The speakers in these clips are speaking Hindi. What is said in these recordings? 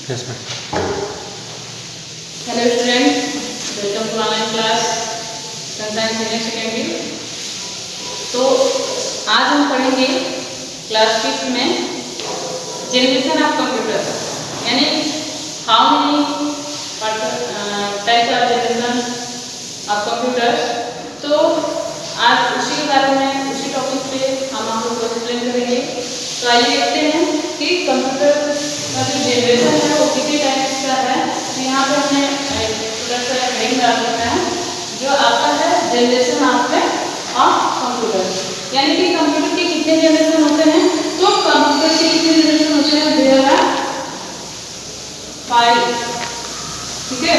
Yes, ma'am. Hello students, welcome to online class Sunshine Senior Secondary। तो आज हम पढ़ेंगे क्लास 5 में जनरेशन ऑफ कंप्यूटर, यानी how many types of generation of computers. तो आज उसी के बारे में, उसी टॉपिक पे हम आप लोग को एक्सप्लेन करेंगे। तो आइए देखते हैं कि कंप्यूटर का जो जनरेशन है वो कितने टाइप्स का है। तो यहाँ पे हमने थोड़ा सा हेडिंग डाल रखा है जो आपका है जनरेशन ऑफ कंप्यूटर, यानी कि कंप्यूटर के कितने जनरेशन होते हैं। तो कंप्यूटर के कितने जनरेशन होते हैं, देयर आर 5। ठीक है,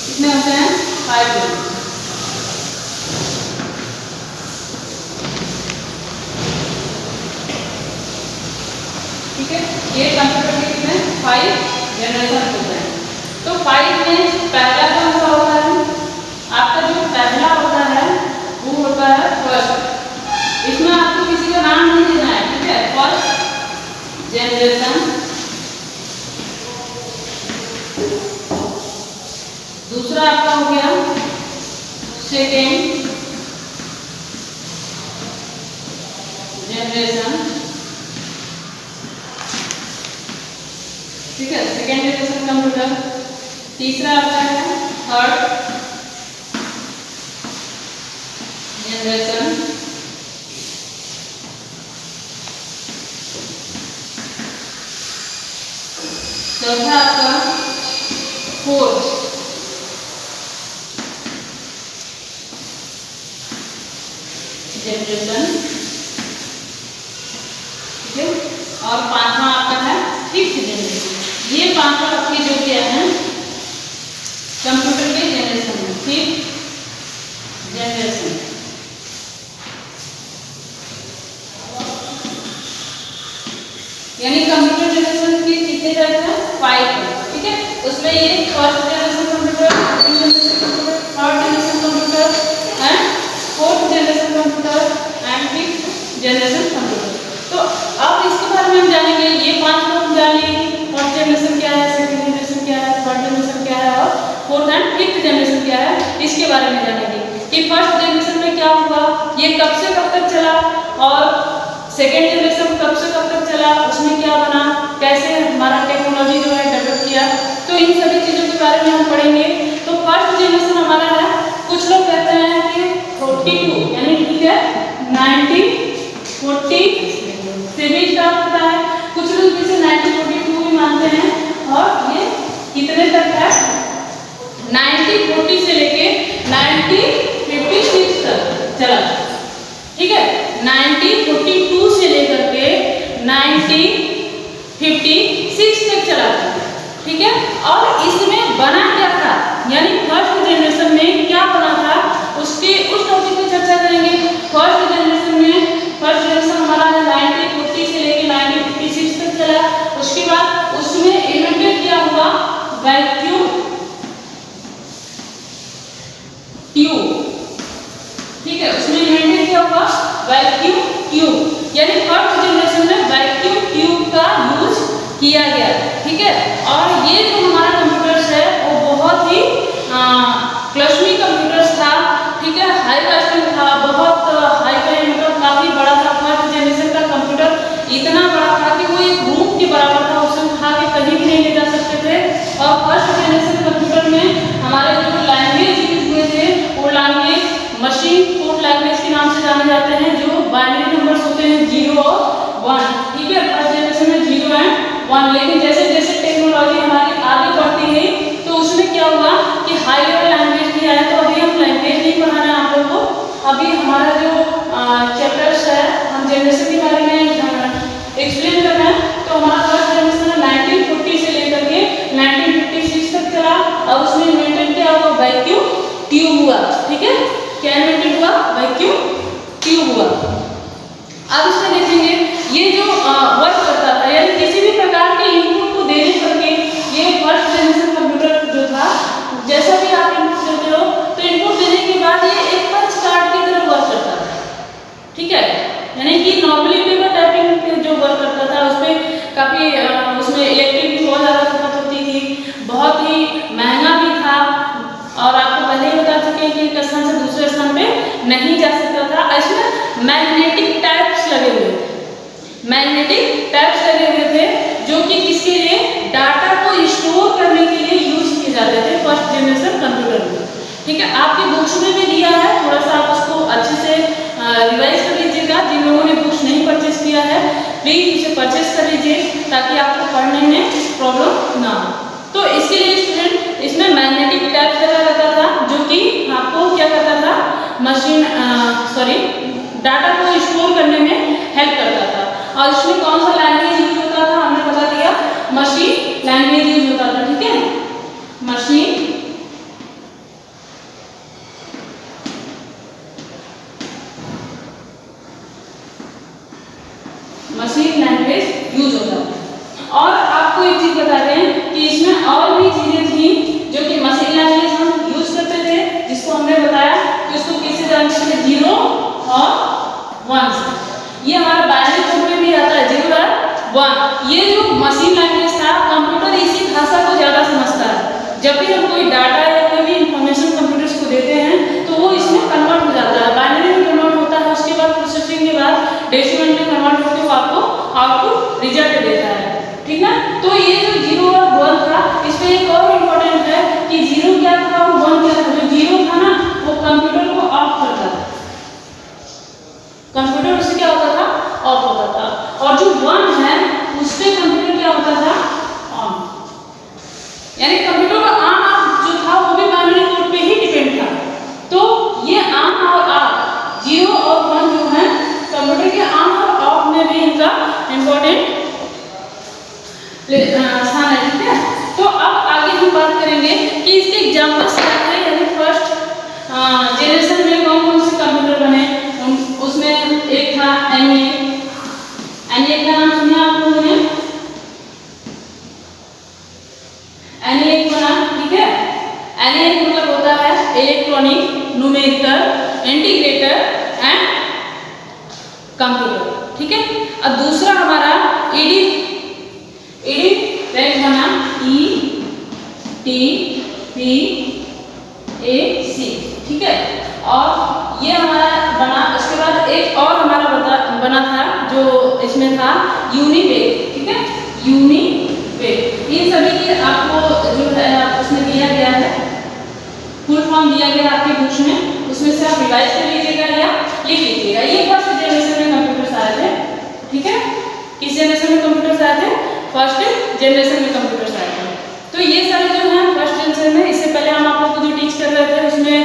कितने होते हैं, 5 जनरेशन। ठीक है, ये कंप्यूटर के कितने 5 जनरेशन होते हैं। तो 5 में पहला कौन सा होता है, आपका जो पहला होता है वो होता है फर्स्ट। इसमें आपको किसी का नाम नहीं देना है, ठीक है। फर्स्ट जनरेशन, दूसरा आपका हो गया सेकेंड जनरेशन, ठीक है, सेकेंड जनरेशन कंप्यूटर। तीसरा आपका है थर्ड जनरेशन, चौथा आपका फोर्थ जनरेशन, ठीक है, और पांचवा आपका है फिफ्थ जनरेशन। ये पांचवा आपके जो क्या है कंप्यूटर के जनरेशन में, फिफ्थ जनरेशन। यानी कंप्यूटर जनरेशन की कितने टाइप है, 5। ठीक है, उसमें ये first generation computer, second generation computer, third generation computer and fourth generation computer and fifth generation computer. तो अब इसके बारे में हम जानेंगे, ये 5 को हम जानेंगे, फर्स्ट जनरेशन क्या है, सेकंड जनरेशन क्या है, थर्ड जनरेशन क्या है और फोर्थ एंड फिफ्थ जनरेशन क्या है, इसके बारे में जानेंगे कि फर्स्ट जनरेशन में क्या हुआ, ये कब से कब तक चला, और सेकेंड जनरेशन कब से कब तक चला, उसमें क्या बना, कैसे हमारा टेक्नोलॉजी जो है डेवलप किया। तो इन सभी चीज़ों के बारे में हम पढ़ेंगे। तो फर्स्ट जनरेशन हमारा है, कुछ लोग कहते हैं कि 42, यानी ठीक है 1947 स्टार्ट होता है, कुछ लोग इसे 1942 भी मानते हैं, और ये कितने तक है, 1940 से लेके 1956 तक चला। ठीक है, 1942 से लेकर के 1956 तक चला था। ठीक है, और इसमें बना क्या था, यानी फर्स्ट जनरेशन में क्या बना था, उसके उस टॉपिक पे चर्चा करेंगे। फर्स्ट जनरेशन में, फर्स्ट जनरेशन हमारा 1940 से लेके 1956 तक चला। उसके बाद उसमें इन्वेंटेड क्या हुआ, वैक्यूम ट्यूब। ठीक है, उसमें इन्वेंटेड क्या हुआ, वैक्यूम ट्यूब, यानी फर्स्ट जनरेशन में वैक्यूम ट्यूब का यूज किया गया। ठीक है, और ये जो हमारा कंप्यूटर्स है वो बहुत ही क्लस्मी कंप्यूटर्स था। ठीक है, हाई कास्टिंग था, बहुत हाई फाई, मतलब काफी बड़ा था। फर्स्ट जनरेशन का कंप्यूटर इतना बड़ा था कि वो एक रूम के बराबर था, उसमें उठा के कहीं भी नहीं ले जा सकते थे। और फर्स्ट जनरेशन कंप्यूटर में हमारे जो लैंग्वेज यूज हुए थे वो लैंग्वेज मशीन कोड लैंग्वेज के नाम से जाने जाते हैं, जो बाइनरी नंबर्स होते हैं 0 और 1। ठीक है, फर्स्ट जनरेशन में 0 एंड 1। लेकिन जैसे जैसे टेक्नोलॉजी हमारी आगे बढ़ती गई तो उसमें क्या हुआ कि हाई लेवल लैंग्वेज भी आया। तो अभी हम लैंग्वेज नहीं पढ़ा रहे हैं आप लोग को, अभी हमारा जो चैप्टर्स है हम जनरेशन के बारे में एक्सप्लेन कर रहे हैं। तो हमारा फर्स्ट जनरेशन 1940 से लेकर के 1956 तक चला, और उसमें इन्वेंटेड क्या हुआ, वैक्यूम ट्यूब हुआ। ठीक है, क्या इन्वेंटेड हुआ, वैक्यूम ट्यूब हुआ। अब इसमें देखेंगे ये जो वर्क करता था, यानी किसी भी प्रकार के इनपुट को देने पर के ये फर्स्ट जनरेशन कंप्यूटर जो था, जैसा भी आप इनपुट देते हो तो इनपुट देने के बाद ये एक पंच कार्ड की तरह वर्क करता था। ठीक है, यानी कि नॉर्मली पेपर टाइपिंग जो वर्क करता था उस पर नहीं जा सकता था। इसमें मैग्नेटिक टैप्स लगे हुए थे, मैग्नेटिक टैप्स लगे हुए थे जो कि किसके लिए, डाटा को स्टोर करने के लिए यूज किए जाते थे फर्स्ट जनरेशन कंप्यूटर में। ठीक है, आपकी बुक्स में भी दिया है, थोड़ा सा आप उसको अच्छे से रिवाइज कर लीजिएगा। जिन लोगों ने बुक्स नहीं परचेज किया है प्लीज उसे परचेज कर लीजिए ताकि आपको पढ़ने में प्रॉब्लम ना हो। तो इसके लिए स्टूडेंट इसमें मैग्नेटिक टैप लगा रहता था जो कि आपको क्या करता था, मशीन डाटा को स्टोर करने में हेल्प करता था। और इसमें कौन सा लैंग्वेज यूज होता था, हमने बता दिया मशीन लैंग्वेज यूज होता था। ठीक है, मशीन लैंग्वेज यूज होता है। और आपको एक चीज बताते हैं कि इसमें और भी चीजें थी जो कि मशीन लैंग्वेज हम यूज करते थे, जिसको हमने बताया कि उसको किससे जानते थे, 0 और 1 से। ये हमारा बाइनरी कोड में भी आता है 0 और 1। ये जो मशीन लैंग्वेज था, कंप्यूटर इसी भाषा को ज्यादा समझता है। जब भी हम कोई डाटा या कोई भी इंफॉर्मेशन कंप्यूटर्स को देते हैं तो वो इसमें कन्वर्ट हो जाता है, बाइनरी में कन्वर्ट होता है, उसके बाद प्रोसेसिंग के बाद डेसिमल में कन्वर्ट होकर वो आपको आउटपुट रिजल्ट देता है। ठीक ना, तो ये जो 0 और 1 था, इसमें एक और इम्पोर्टेंट है कि 0 क्या था और 1 क्या था। जो 0 था ना वो कंप्यूटर को ऑफ करता था, कंप्यूटर उससे क्या होता था, ऑफ होता था। और जो 1 है उस पे कंप्यूटर क्या होता था, ऑन। यानी कंप्यूटर का ऑन ऑफ जो था वो भी बाइनरी कोड पे ही डिपेंड था। तो ये ऑन और ऑफ 0 और 1 जो है कंप्यूटर के ऑन और ऑफ में भी इनका इम्पोर्टेंट स्थान है। ठीक है, तो अब आगे हम बात करेंगे कि इसके एग्जांपल्स क्या हैं, यानी फर्स्ट जनरेशन में कौन कौन से कंप्यूटर बने। उसमें एक था ENIAC का नाम सुना आप लोगों ने, ENIAC बना। ठीक है, ENIAC मतलब होता है electronic numerical integrator and computer. ठीक है, और दूसरा हमारा EDIPAC बना, EDIPAC। ठीक है, और ये हमारा बना। उसके बाद एक और हमारा बना था जो इसमें था UNIPAC। ठीक है, UNIPAC। इन सभी की आपको जो है उसमें दिया गया है, फुल फॉर्म दिया गया आपकी बुक्स में, उसमें से आप रिवाइज कर लीजिएगा या लिख लीजिएगा। ये फर्स्ट जनरेशन में कंप्यूटर्स आए थे। ठीक है, किस जनरेशन में कंप्यूटर्स आए थे, फर्स्ट जनरेशन में कंप्यूटर्स आए थे। तो ये सारे जो हैं फर्स्ट जनरेशन में। इससे पहले हम आप लोग को जो टीच कर रहे थे उसमें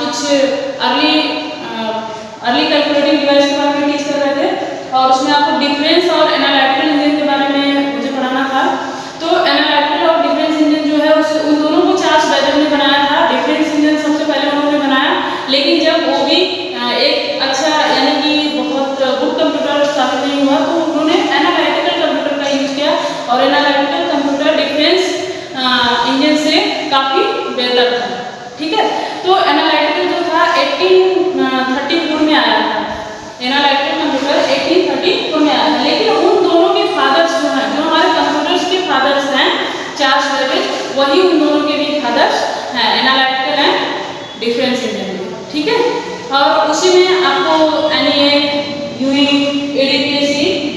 कुछ अर्ली कैलकुलेटिंग डिवाइस के बारे में टीच कर रहे थे, और उसमें आपको डिफरेंस और एनालिटिकल इंजन के बारे में मुझे पढ़ाना था। तो एनालिटिकल और डिफरेंस इंजन जो है उन दोनों को चार्ल्स बैबेज ने बनाया था। डिफरेंस इंजन सबसे पहले उन्होंने बनाया, लेकिन जब वो भी एक अच्छा यानी कि बहुत गुड कंप्यूटर साबित नहीं हुआ तो उन्होंने एनालिटिकल कंप्यूटर का यूज किया, और एनालिटिकल कंप्यूटर डिफरेंस इंजन से काफ़ी बेहतर था। ठीक है, तो एनालिटिकल जो था 1834 में आया था। एनालिटिकल कंप्यूटर 1834 में आया था, लेकिन उन दोनों के फादर्स जो हैं, जो हमारे कंप्यूटर्स के फादर्स हैं चार्ल्स बैबेज, वही उन दोनों के भी फादर्स हैं, एनालिटिकल एंड डिफरेंस इंजन। ठीक है, और उसी में आपको ENIAC, EDIPAC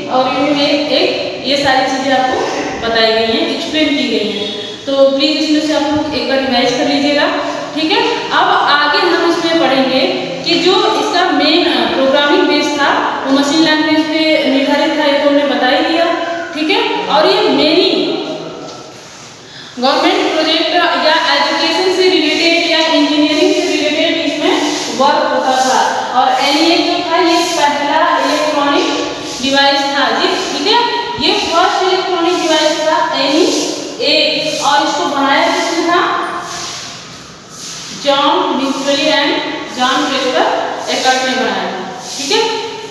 और UNIPAC ये सारी चीज़ें आपको बताई गई हैं, एक्सप्लेन की गई हैं। तो प्लीज़ इसमें से आप लोग एक बार रिवाइज कर लीजिएगा। ठीक है, अब आगे हम इसमें पढ़ेंगे कि जो इसका मेन प्रोग्रामिंग बेस था वो मशीन लैंग्वेज पे निर्धारित था, ये तो हमने बता ही दिया। ठीक है, और ये मेनी गवर्नमेंट प्रोजेक्ट या एजुकेशन से रिलेटेड या इंजीनियरिंग से रिलेटेड इसमें वर्क होता था। और ENIAC जो था ये पहला इलेक्ट्रॉनिक डिवाइस था जी। ठीक है, ये फर्स्ट इलेक्ट्रॉनिक डिवाइस था ENIAC, और इसको बनाया किसने था, John neutrally and John breaker Eckert ने बनाया था। ठीक है,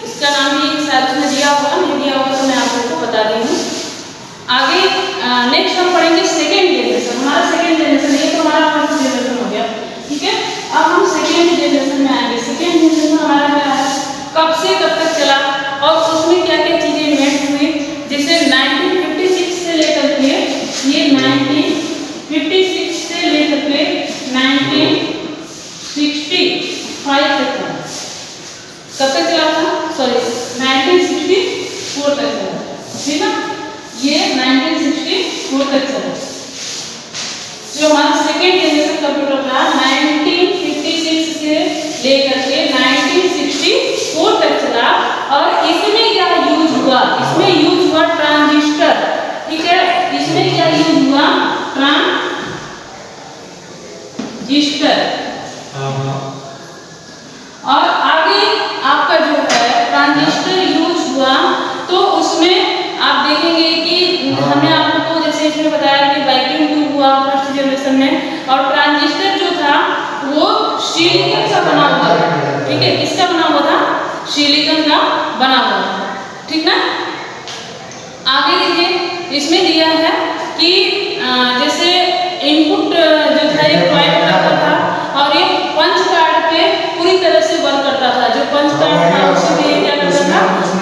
इसका नाम भी शायद उसने दिया होगा, नहीं दिया होगा तो मैं आप लोगों को बता दी हूँ। आगे नेक्स्ट हम पढ़ेंगे सेकेंड जनरेशन। हमारा सेकेंड जनरेशन, ये तो हमारा फर्स्ट जनरेशन हो गया। ठीक है, अब हम सेकेंड जनरेशन में आएंगे। सेकेंड जनरेशन हमारा क्या है, कब से कब तक चला और उसमें क्या क्या चीज़ें इन्वेंट हुई। जैसे 1956 से लेकर के ये 1956 से लेकर के 1965 तक था। 1964 तक चला। जो हमारा सेकेंड जनरेशन कंप्यूटर था 1956 से लेकर के 1964 तक चला। और इसमें क्या यूज हुआ, इसमें यूज हुआ ट्रांजिस्टर, ठीक है, इसमें क्या यूज हुआ, ट्रांजिस्टर। और आगे आपका जो है ट्रांजिस्टर यूज हुआ तो उसमें आप देखेंगे कि हमने आपको जैसे इसमें बताया कि वैक्यूम ट्यूब हुआ फर्स्ट जनरेशन में, और ट्रांजिस्टर जो था वो सिलिकॉन का बना हुआ था, ठीक है, किसका बना हुआ था, सिलिकॉन का बना हुआ था, ठीक ना। आगे देखिए इसमें दिया है कि जैसे इनपुट जो था ये पॉइंट करता था और ये पंच कार्ड पे पूरी तरह से वर्क करता था। जो पंच कार्ड था उसमें ये क्या करता था,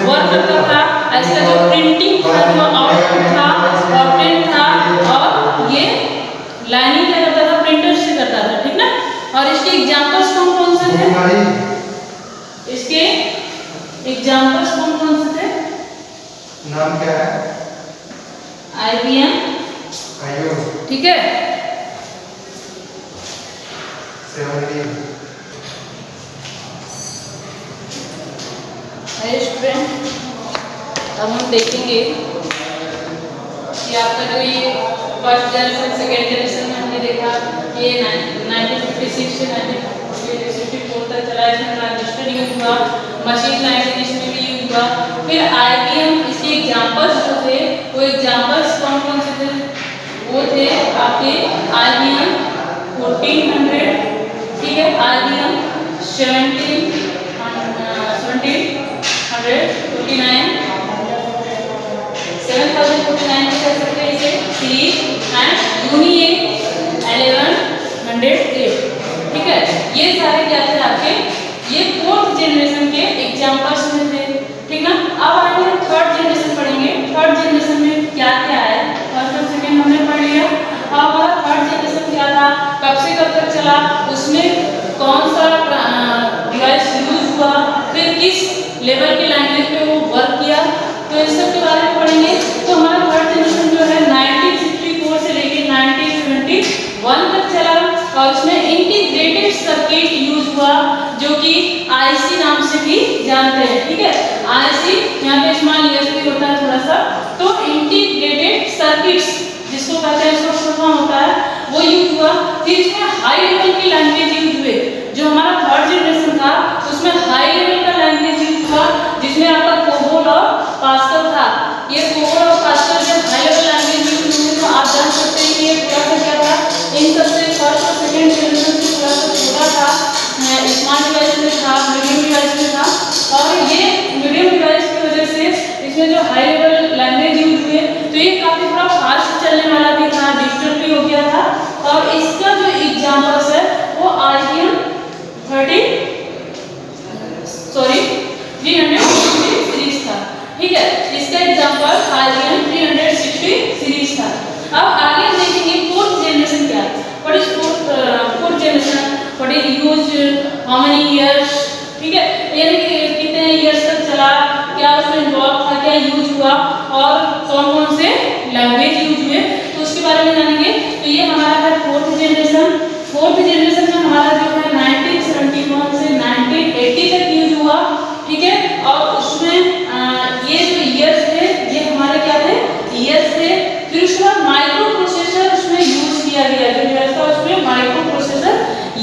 वर्क करता था। इसका जो प्रिंटिंग था, जो आउटपुट था और प्रिंट था, और ये लाइनिंग क्या करता था, प्रिंटर से करता था, ठीक ना। और इसके एग्जांपल्स कौन कौन से थे, इसके एग्जांपल्स कौन कौन से थे, नाम क्या है, IBM, ठीक है, 17 स्टूडेंट। अब हम देखेंगे कि आपका जो ये फर्स्ट जनरेशन सेकेंड जनरेशन में हमने देखा ये 1956 से 1964 तक चला। इसमें ट्रांजिस्टर यूज हुआ, मशीन लैंग्वेज इसमें भी यूज हुआ। फिर IBM, इसके एग्जांपल्स जो थे वो एग्जांपल्स कौन कौन से थे, वो थे आपके IBM 1400, ठीक है, IBM 7049 भी कह सकते हैं इसे, सीरीज एंड यूनिएक 1108, ठीक है। ये सारे क्या थे आपके, ये फोर्थ जनरेशन के एग्जांपल्स में थे, ठीक ना। अब आगे हम थर्ड जनरेशन पढ़ेंगे। थर्ड जनरेशन में क्या क्या है, फर्स्ट और सेकंड हमने पढ़ लिया। अब थर्ड जनरेशन क्या था, कब से कब तक चला, उसमें कौन सा डिवाइस यूज हुआ, फिर किस लेवल की लैंग्वेज पे वो वर्क किया, तो इस सब के बारे में पढ़ेंगे। तो हमारा थर्ड जनरेशन जो है 1964 से लेके 1971 तक चला और उसमें इंटीग्रेटेड सर्किट यूज हुआ जो कि IC नाम से भी जानते हैं, ठीक है। IC यहाँ पे स्मॉल USB होता है थोड़ा सा, तो इंटीग्रेटेड सर्किट्स जिसको कहते हैं, इसका फुल फॉर्म होता है, वो यूज हुआ। फिर इसमें हाई लेवल की लैंग्वेज यूज हुए। जो हमारा थर्ड जनरेशन था उसमें हाई लेवल का लैंग्वेज यूज हुआ जिसमें आपका कोबोल और पास्कल था। ये कोबोल और पास्कल जब हाई लेवल लैंग्वेज यूज हुए तो आप जान सकते हैं कि ये थोड़ा सा क्या था, इन सबसे फर्स्ट और सेकेंड जनरेशन से थोड़ा सा छोटा था, स्मॉल डिवाइस में था, मीडियम डिवाइस में था। और ये मीडियम डिवाइस की वजह से इसमें जो हाई लेवल लैंग्वेज यूज हुए तो ये काफी थोड़ा फास्ट चलने वाला भी था, डिजिटल भी हो गया था। और इसका जो एग्जांपल्स है वो IBM 360 सीरीज था, ठीक है। इसका एग्जांपल IBM 360 सीरीज था। अब आगे देखेंगे फोर्थ जनरेशन क्या है। What is fourth generation, what is use, how many years, ठीक है, यानी कि कितने इयर्स तक चला, क्या उसमें इन्वॉल्व था, क्या यूज हुआ और कौन कौन से लैंग्वेज यूज हुए, तो उसके बारे में जानेंगे। तो ये हमारा है फोर्थ जनरेशन। फोर्थ जनरेशन में हमारा जो है 1971 से 1980 तक यूज हुआ, ठीक है। और उसमें ये जो इयर्स थे ये हमारे क्या थे, इयर्स थे। फिर उसके बाद माइक्रो प्रोसेसर उसमें यूज किया गया, जो डिवाइस था उसमें माइक्रो प्रोसेसर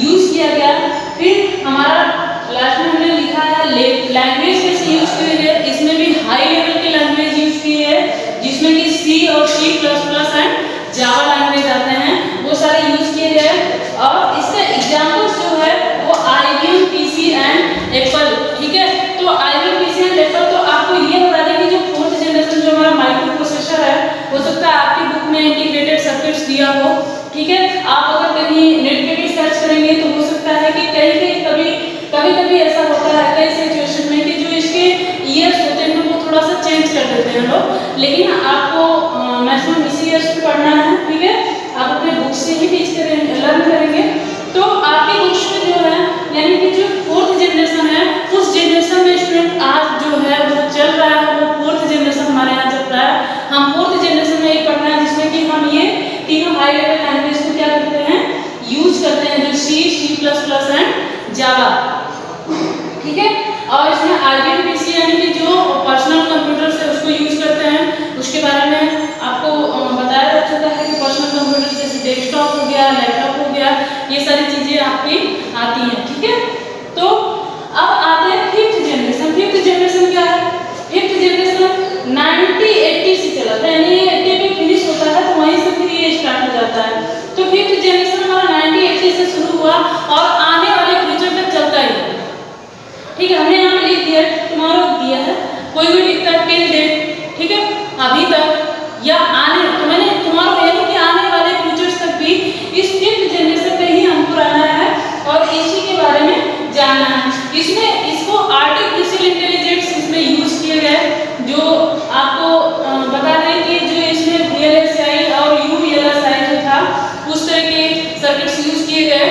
यूज किया गया। फिर हमारा लास्ट में हमने लिखा है लैंग्वेज कैसे यूज की है, इसमें भी हाई लेवल की लैंग्वेज यूज की है जिसमें कि C और C++ एंड जावा लैंग्वेज आते हैं, वो सारे यूज किए गए। और इसका एग्जांपल्स जो है वो IBM PC एंड एप्पल, ठीक है। तो IBM PC एंड एप्पल, तो आपको ये बता दें कि जो फोर्थ जनरेशन जो हमारा माइक्रो प्रोसेसर है हो सकता है आपकी बुक में इंटीग्रेटेड सर्किट्स दिया हो, ठीक है। आप अगर कहीं नेट पे भी सर्च करेंगे तो हो सकता है कि कभी ऐसा होता है कई सिचुएशन में कि जो इसके ईयर्स होते हैं वो थोड़ा सा चेंज कर देते हैं लोग, लेकिन आपको मैक्सिमम इसी ईयर्स पे पढ़ना है, ठीक है। आप अपने बुक से ही टीच करेंगे, लर्न करेंगे। तो आपके बुक्स में जो है यानी कि जो फोर्थ जनरेशन है उस जनरेशन में स्टूडेंट आज जो है वो चल रहा है, वो फोर्थ जनरेशन हमारे यहाँ चल रहा है। हम फोर्थ जनरेशन में ही पढ़ रहे हैं गया, लैपटॉप हो गया, ये सारी चीज़ें आपकी आती हैं। ठीक है, तो अब आते हैं फिफ्थ जनरेशन। फिफ्थ जनरेशन क्या है? फिफ्थ जनरेशन 90-80 से चला था, यानी ये 80 पे फिनिश होता है तो वहीं से फिर ये स्टार्ट हो जाता है। तो फिफ्थ जनरेशन हमारा 90-80 से शुरू हुआ और आने वाले फ्यूचर तक चलता ही है। ठीक है, हमने यहाँ पे लिख दिया, टुमारो दिया है, कोई भी लिखता है टिल डेट, ठीक है, अभी तक या आने, तो मैंने टुमारो यानी कि आने वाले फ्यूचर्स तक भी इस फिफ्थ जनरेशन पे ही हमको रहना है और इसी के बारे में जानना है। इसमें इसको आर्टिफिशियल इंटेलिजेंस इसमें यूज किए गए, जो आपको बता दें कि जो इसमें VLSI और UVLSI जो था उस तरह के सर्किट्स यूज किए गए।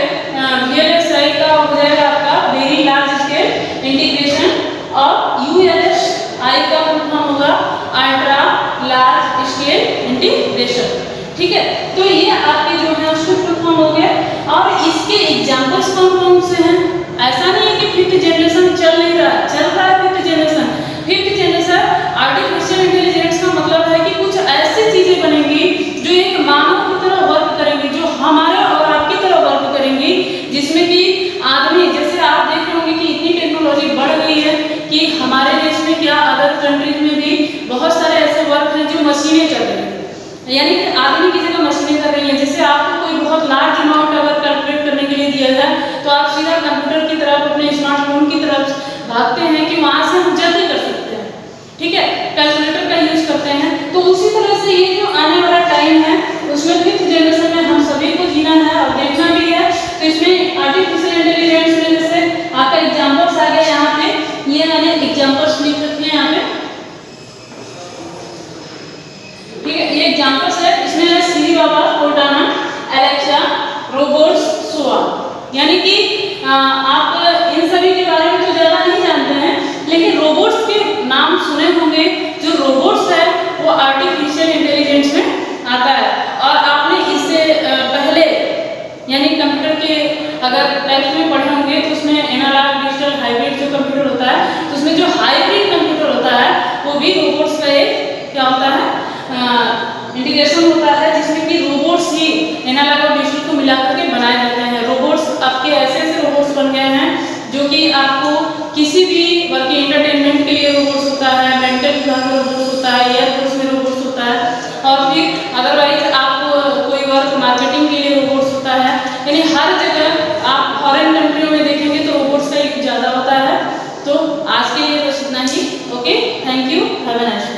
VLSI का हो जाएगा आपका वेरी लार्ज स्केल इंटीग्रेशन और ULSI का फुल फॉर्म होगा अल्ट्रा लार्ज स्केल इंटीग्रेशन। ठीक है, तो ये आपके जो है उसके फुल फॉर्म हो गए और इसके एग्जांपल्स कौन कौन से हैं? ऐसा नहीं है कि फिफ्थ जनरेशन चल नहीं रहा, चल रहा है fifth generation. Fifth generation artificial intelligence का मतलब है कि कुछ ऐसी चीजें बनेंगी जो एक मानव की तरह वर्क करेंगी, जो हमारे और आपकी तरह वर्क करेंगी, जिसमें कि आदमी, जैसे आप देख रहे होंगे कि इतनी टेक्नोलॉजी बढ़ गई है कि हमारे देश में क्या अदर कंट्रीज में भी बहुत सारे ऐसे वर्क हैं जो मशीनें कर रही हैं, यानी कि आदमी की जगह मशीनें कर रही हैं। जैसे आपको कोई बहुत लार्ज अमाउंट अगर कैलकुलेट करने के लिए दिया जाए तो आप सीधा कंप्यूटर की तरफ, अपने स्मार्टफोन की तरफ भागते हैं कि वहाँ से हम जल्दी कर सकते हैं। ठीक है, कैलकुलेटर का यूज करते हैं। तो उसी तरह से ये जो आने वाला टाइम है उसमें फिफ्थ जनरेशन में हम सभी को जीना है और देखना भी है। तो इसमें आर्टिफिशियल इंटेलिजेंस में जैसे आपका एग्जाम्पल्स आ गया यहाँ पे, ये मैंने एग्जाम्पल्स लिख रखे हैं यहाँ पे। ठीक है, ये एग्जाम्पल्स है, इसमें है सिरी, बाबा, कोर्टाना, एलेक्सा, रोबोट्स, सोआ, यानी कि आप इन सभी के बारे में तो ज़्यादा नहीं जानते हैं, लेकिन रोबोट्स के नाम सुने होंगे। जो रोबोट्स है वो आर्टिफिशियल इंटेलिजेंस में आता है और आपने इससे पहले यानी कंप्यूटर के अगर टाइप्स में पढ़े होंगे तो उसमें एनालॉग, डिजिटल, हाइब्रिड जो कंप्यूटर होता है तो उसमें जो हाइब्रिड कंप्यूटर होता है वो भी रोबोट्स का एक क्या होता है इंटीग्रेशन होता है, जिसमें कि रोबोट्स ही एनालॉग और डिजिटल को मिलाकर के बनाए जाते हैं। रोबोट्स आपके ऐसे ऐसे रोबोट्स बन गए हैं जो कि आपको किसी भी वर्क एंटरटेनमेंट के लिए रोबोट्स होता है, मेंटल विभाग में रोबोट्स होता है, एयरफोर्स में रोबोट्स होता है और फिर अदरवाइज आपको कोई वर्क मार्केटिंग के लिए रोबोट्स होता है। यानी हर जगह आप फॉरेन कंट्रियों में देखेंगे तो रोबोट्स का यूज ज़्यादा होता है। तो आज के लिए बस इतना ही। Okay, thank you, have a nice day.